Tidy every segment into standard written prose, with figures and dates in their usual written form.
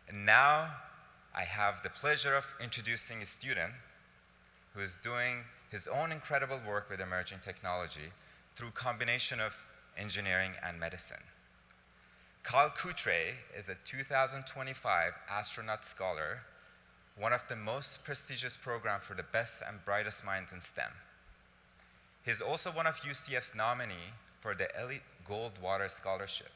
And now I have the pleasure of introducing a student who is doing his own incredible work with emerging technology through combination of engineering and medicine. Coutray is a 2025 astronaut scholar, one of the most prestigious programs for the best and brightest minds in STEM. He's also one of UCF's nominee for the Elite Goldwater Scholarship.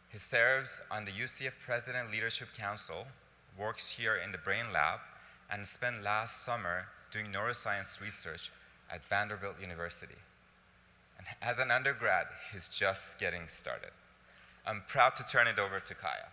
He serves on the UCF President Leadership Council, works here in the Brain Lab, and spent last summer doing neuroscience research at Vanderbilt University. And as an undergrad, he's just getting started. I'm proud to turn it over to Kaya.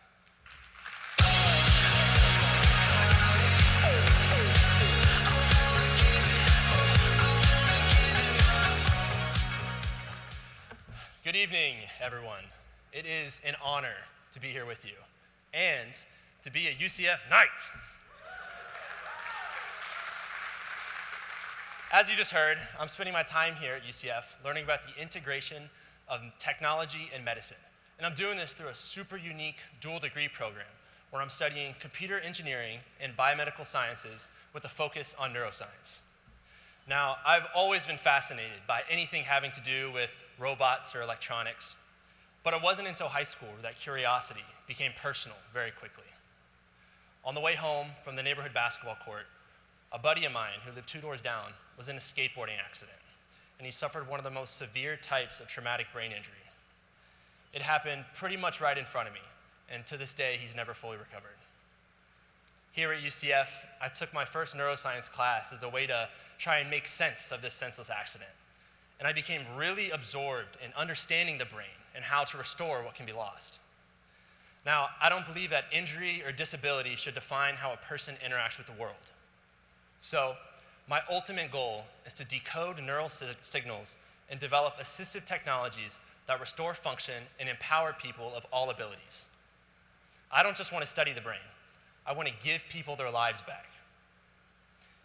Good evening, everyone. It is an honor to be here with you and to be a UCF Knight. As you just heard, I'm spending my time here at UCF learning about the integration of technology and medicine. And I'm doing this through a super unique dual degree program where I'm studying computer engineering and biomedical sciences with a focus on neuroscience. Now, I've always been fascinated by anything having to do with robots or electronics, but it wasn't until high school where that curiosity became personal very quickly. On the way home from the neighborhood basketball court, a buddy of mine who lived 2 doors down was in a skateboarding accident, and he suffered one of the most severe types of traumatic brain injury. It happened pretty much right in front of me, and to this day, he's never fully recovered. Here at UCF, I took my first neuroscience class as a way to try and make sense of this senseless accident. And I became really absorbed in understanding the brain and how to restore what can be lost. Now, I don't believe that injury or disability should define how a person interacts with the world. So, my ultimate goal is to decode neural signals and develop assistive technologies that restore function and empower people of all abilities. I don't just want to study the brain. I want to give people their lives back.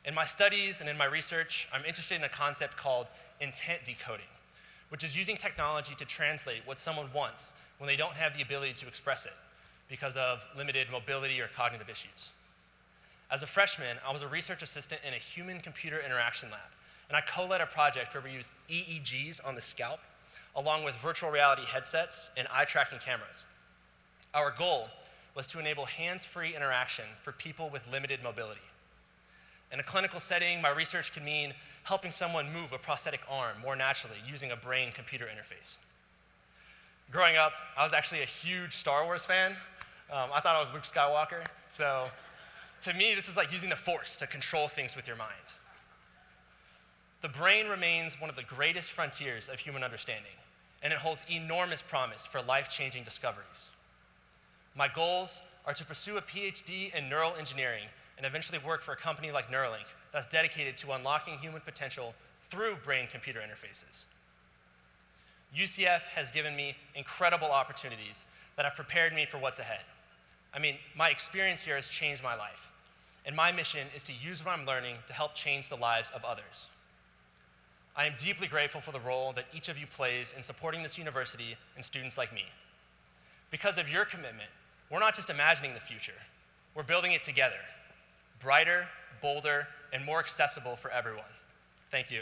In my studies and in my research, I'm interested in a concept called intent decoding, which is using technology to translate what someone wants when they don't have the ability to express it because of limited mobility or cognitive issues. As a freshman, I was a research assistant in a human-computer interaction lab, and I co-led a project where we used EEGs on the scalp, along with virtual reality headsets and eye-tracking cameras. Our goal was to enable hands-free interaction for people with limited mobility. In a clinical setting, my research can mean helping someone move a prosthetic arm more naturally using a brain-computer interface. Growing up, I was actually a huge Star Wars fan. I thought I was Luke Skywalker. So to me, this is like using the Force to control things with your mind. The brain remains one of the greatest frontiers of human understanding, and it holds enormous promise for life-changing discoveries. My goals are to pursue a PhD in neural engineering and eventually work for a company like Neuralink that's dedicated to unlocking human potential through brain-computer interfaces. UCF has given me incredible opportunities that have prepared me for what's ahead. I mean, my experience here has changed my life, and my mission is to use what I'm learning to help change the lives of others. I am deeply grateful for the role that each of you plays in supporting this university and students like me. Because of your commitment, we're not just imagining the future, we're building it together. Brighter, bolder, and more accessible for everyone. Thank you.